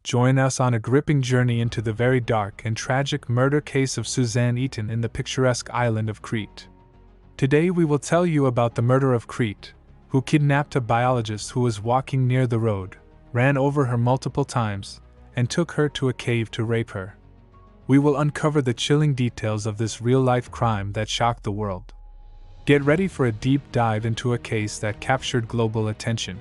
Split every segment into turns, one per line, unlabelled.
join us on a gripping journey into the very dark and tragic murder case of Suzanne Eaton in the picturesque island of Crete. Today we will tell you about the murder of Crete, who kidnapped a biologist who was walking near the road, ran over her multiple times, and took her to a cave to rape her. We will uncover the chilling details of this real-life crime that shocked the world. Get ready for a deep dive into a case that captured global attention.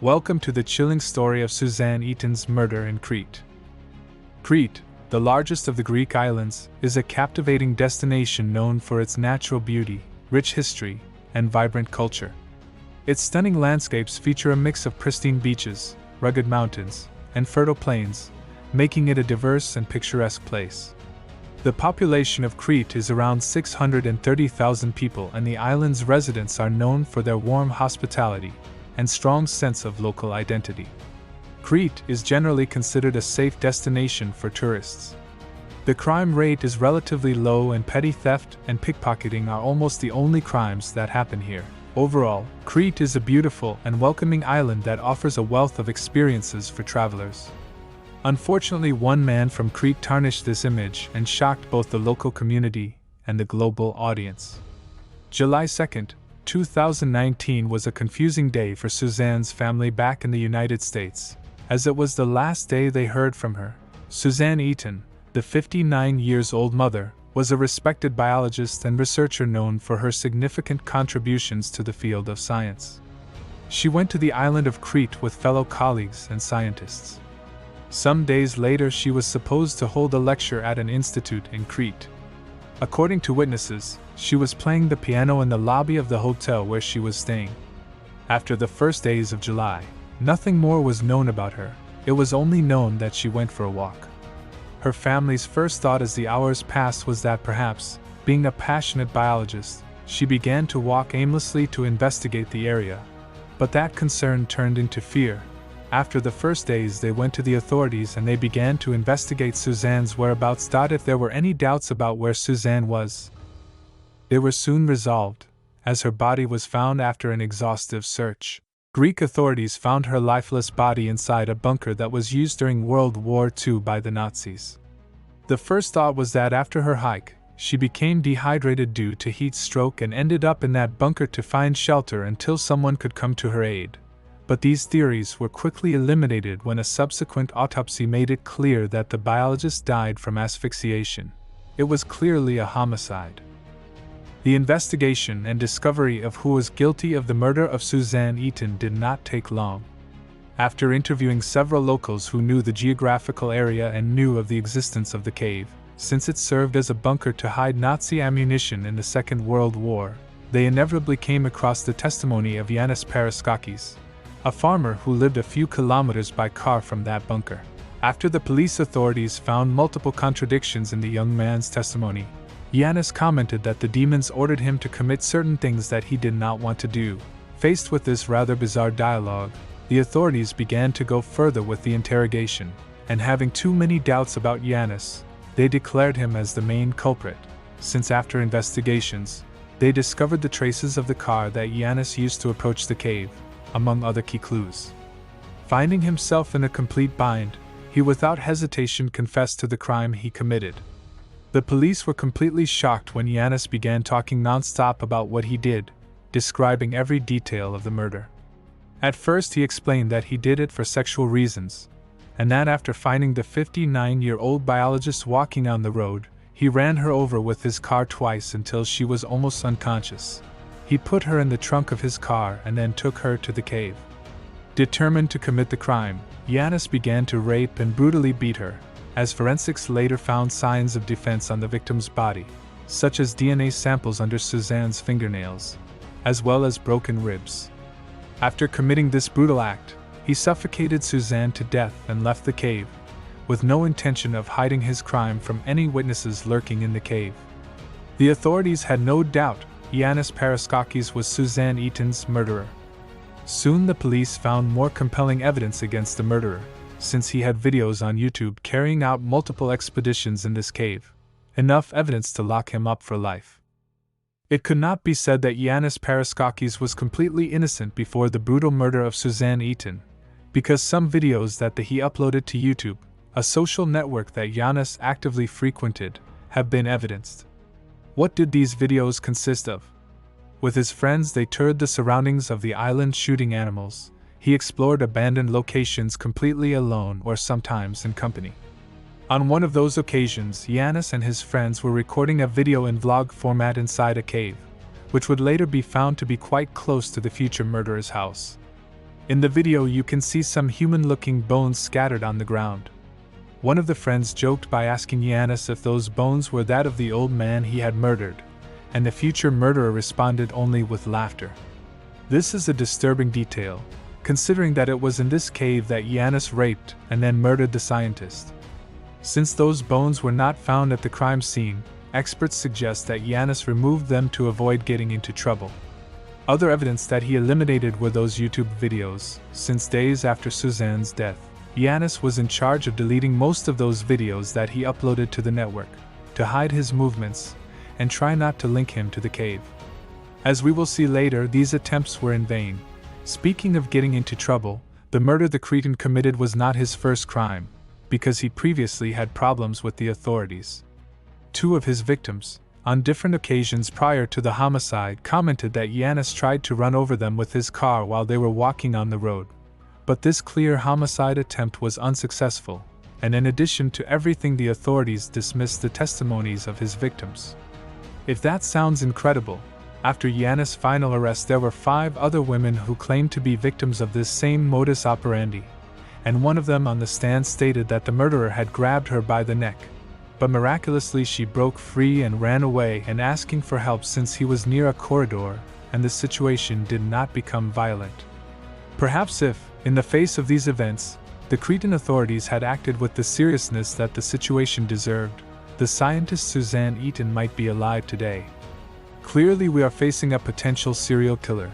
Welcome to the chilling story of Suzanne Eaton's murder in Crete. Crete, the largest of the Greek islands, is a captivating destination known for its natural beauty, rich history, and vibrant culture. Its stunning landscapes feature a mix of pristine beaches, rugged mountains, and fertile plains, making it a diverse and picturesque place. The population of Crete is around 630,000 people, and the island's residents are known for their warm hospitality and strong sense of local identity. Crete is generally considered a safe destination for tourists. The crime rate is relatively low, and petty theft and pickpocketing are almost the only crimes that happen here. Overall, Crete is a beautiful and welcoming island that offers a wealth of experiences for travelers. Unfortunately, one man from Crete tarnished this image and shocked both the local community and the global audience. July 2, 2019 was a confusing day for Suzanne's family back in the United States, as it was the last day they heard from her. Suzanne Eaton, the 59-year-old mother, was a respected biologist and researcher known for her significant contributions to the field of science. She went to the island of Crete with fellow colleagues and scientists. Some days later, she was supposed to hold a lecture at an institute in Crete. According to witnesses, she was playing the piano in the lobby of the hotel where she was staying. After the first days of July, nothing more was known about her. It was only known that she went for a walk. Her family's first thought as the hours passed was that perhaps, being a passionate biologist, she began to walk aimlessly to investigate the area. But that concern turned into fear. After the first days, they went to the authorities and they began to investigate Suzanne's whereabouts. If there were any doubts about where Suzanne was, they were soon resolved, as her body was found after an exhaustive search. Greek authorities found her lifeless body inside a bunker that was used during World War II by the Nazis. The first thought was that after her hike, she became dehydrated due to heat stroke and ended up in that bunker to find shelter until someone could come to her aid. But these theories were quickly eliminated when a subsequent autopsy made it clear that the biologist died from asphyxiation. It was clearly a homicide. The investigation and discovery of who was guilty of the murder of Suzanne Eaton did not take long. After interviewing several locals who knew the geographical area and knew of the existence of the cave, since it served as a bunker to hide Nazi ammunition in the Second World War, they inevitably came across the testimony of Yanis Paraskakis, a farmer who lived a few kilometers by car from that bunker. After the police authorities found multiple contradictions in the young man's testimony, Yanis commented that the demons ordered him to commit certain things that he did not want to do. Faced with this rather bizarre dialogue, the authorities began to go further with the interrogation, and having too many doubts about Yanis, they declared him as the main culprit, since after investigations, they discovered the traces of the car that Yanis used to approach the cave, among other key clues. Finding himself in a complete bind, he without hesitation confessed to the crime he committed. The police were completely shocked when Yanis began talking non-stop about what he did, describing every detail of the murder. At first he explained that he did it for sexual reasons, and that after finding the 59-year-old biologist walking down the road, he ran her over with his car twice until she was almost unconscious. He put her in the trunk of his car and then took her to the cave. Determined to commit the crime, Yanis began to rape and brutally beat her, as forensics later found signs of defense on the victim's body, such as DNA samples under Suzanne's fingernails, as well as broken ribs. After committing this brutal act, he suffocated Suzanne to death and left the cave, with no intention of hiding his crime from any witnesses lurking in the cave. The authorities had no doubt Yanis Paraskakis was Suzanne Eaton's murderer. Soon the police found more compelling evidence against the murderer, since he had videos on YouTube carrying out multiple expeditions in this cave, enough evidence to lock him up for life. It could not be said that Yanis Paraskakis was completely innocent before the brutal murder of Suzanne Eaton. because some videos that he uploaded to YouTube, a social network that Yanis actively frequented, have been evidenced. What did these videos consist of? With his friends, they toured the surroundings of the island shooting animals. He explored abandoned locations completely alone or sometimes in company. On one of those occasions, Yanis and his friends were recording a video in vlog format inside a cave, which would later be found to be quite close to the future murderer's house. In the video, you can see some human-looking bones scattered on the ground. One of the friends joked by asking Yanis if those bones were that of the old man he had murdered, and the future murderer responded only with laughter. This is a disturbing detail, considering that it was in this cave that Yanis raped and then murdered the scientist. Since those bones were not found at the crime scene, experts suggest that Yanis removed them to avoid getting into trouble. Other evidence that he eliminated were those YouTube videos, since days after Suzanne's death. Yanis was in charge of deleting most of those videos that he uploaded to the network, to hide his movements, and try not to link him to the cave. As we will see later, these attempts were in vain. Speaking of getting into trouble, the murder the Cretan committed was not his first crime, because he previously had problems with the authorities. Two of his victims, on different occasions prior to the homicide, commented that Yanis tried to run over them with his car while they were walking on the road. But this clear homicide attempt was unsuccessful, and in addition to everything, the authorities dismissed the testimonies of his victims. If that sounds incredible, after Yanis' final arrest there were 5 other women who claimed to be victims of this same modus operandi, and one of them on the stand stated that the murderer had grabbed her by the neck, but miraculously she broke free and ran away and asking for help since he was near a corridor and the situation did not become violent. Perhaps if, in the face of these events, the Cretan authorities had acted with the seriousness that the situation deserved, the scientist Suzanne Eaton might be alive today. Clearly, we are facing a potential serial killer,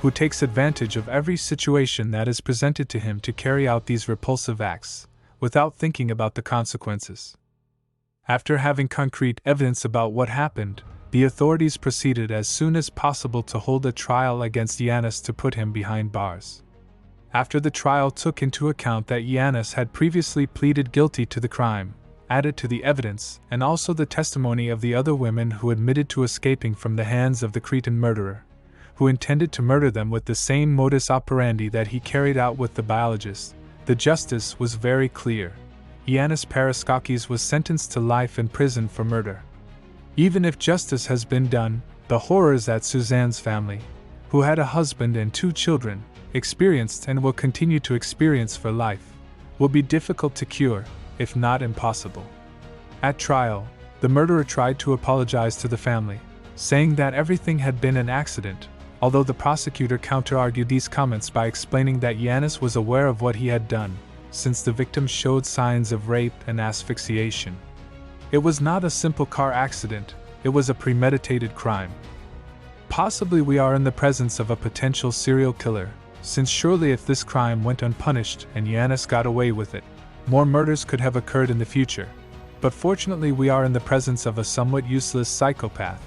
who takes advantage of every situation that is presented to him to carry out these repulsive acts, without thinking about the consequences. After having concrete evidence about what happened, the authorities proceeded as soon as possible to hold a trial against Yanis to put him behind bars. After the trial took into account that Yanis had previously pleaded guilty to the crime, added to the evidence and also the testimony of the other women who admitted to escaping from the hands of the Cretan murderer, who intended to murder them with the same modus operandi that he carried out with the biologist, the justice was very clear. Yanis Paraskakis was sentenced to life in prison for murder. Even if justice has been done, the horrors that Suzanne's family, who had a husband and 2 children, experienced and will continue to experience for life, will be difficult to cure, if not impossible. At trial, the murderer tried to apologize to the family, saying that everything had been an accident, although the prosecutor counter-argued these comments by explaining that Yanis was aware of what he had done, since the victim showed signs of rape and asphyxiation. It was not a simple car accident, it was a premeditated crime. Possibly we are in the presence of a potential serial killer, since surely if this crime went unpunished and Yanis got away with it, more murders could have occurred in the future. But fortunately we are in the presence of a somewhat useless psychopath.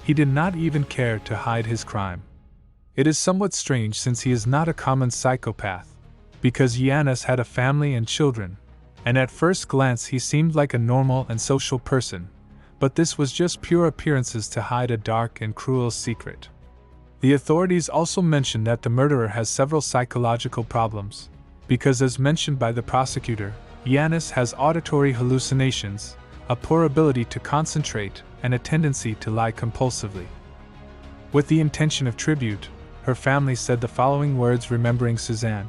He did not even care to hide his crime. It is somewhat strange since he is not a common psychopath, because Yanis had a family and children, and at first glance he seemed like a normal and social person, but this was just pure appearances to hide a dark and cruel secret. The authorities also mentioned that the murderer has several psychological problems, because as mentioned by the prosecutor, Yanis has auditory hallucinations, a poor ability to concentrate, and a tendency to lie compulsively. With the intention of tribute, her family said the following words remembering Suzanne.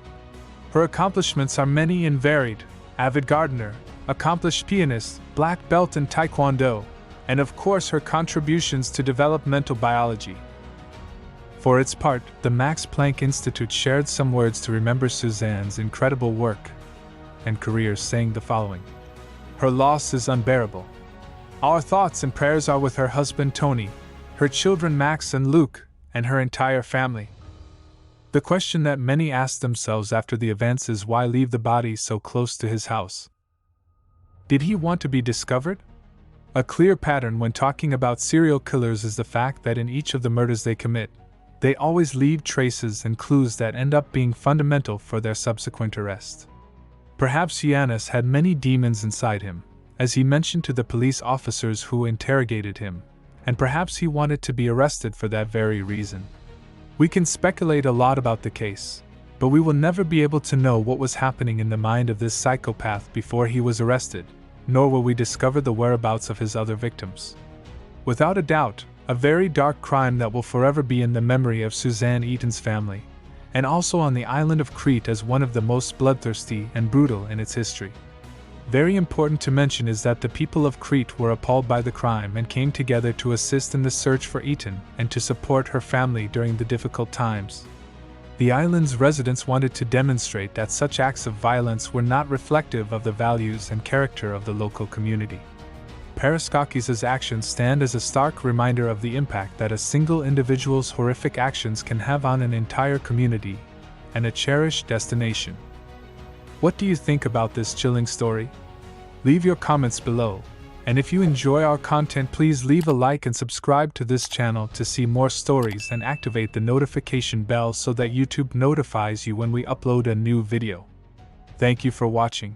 Her accomplishments are many and varied: avid gardener, accomplished pianist, black belt in Taekwondo, and of course her contributions to developmental biology. For its part, the Max Planck Institute shared some words to remember Suzanne's incredible work and career, saying the following. Her loss is unbearable. Our thoughts and prayers are with her husband Tony, her children Max and Luke, and her entire family. The question that many ask themselves after the events is why leave the body so close to his house? Did he want to be discovered? A clear pattern when talking about serial killers is the fact that in each of the murders they commit, They always leave traces and clues that end up being fundamental for their subsequent arrest. Perhaps Giannis had many demons inside him, as he mentioned to the police officers who interrogated him, and perhaps he wanted to be arrested for that very reason. We can speculate a lot about the case, but we will never be able to know what was happening in the mind of this psychopath before he was arrested, nor will we discover the whereabouts of his other victims. Without a doubt, a very dark crime that will forever be in the memory of Suzanne Eaton's family, and also on the island of Crete as one of the most bloodthirsty and brutal in its history. Very important to mention is that the people of Crete were appalled by the crime and came together to assist in the search for Eaton and to support her family during the difficult times. The island's residents wanted to demonstrate that such acts of violence were not reflective of the values and character of the local community. Paraskakis's actions stand as a stark reminder of the impact that a single individual's horrific actions can have on an entire community and a cherished destination. What do you think about this chilling story? Leave your comments below, and if you enjoy our content, please leave a like and subscribe to this channel to see more stories and activate the notification bell so that YouTube notifies you when we upload a new video. Thank you for watching.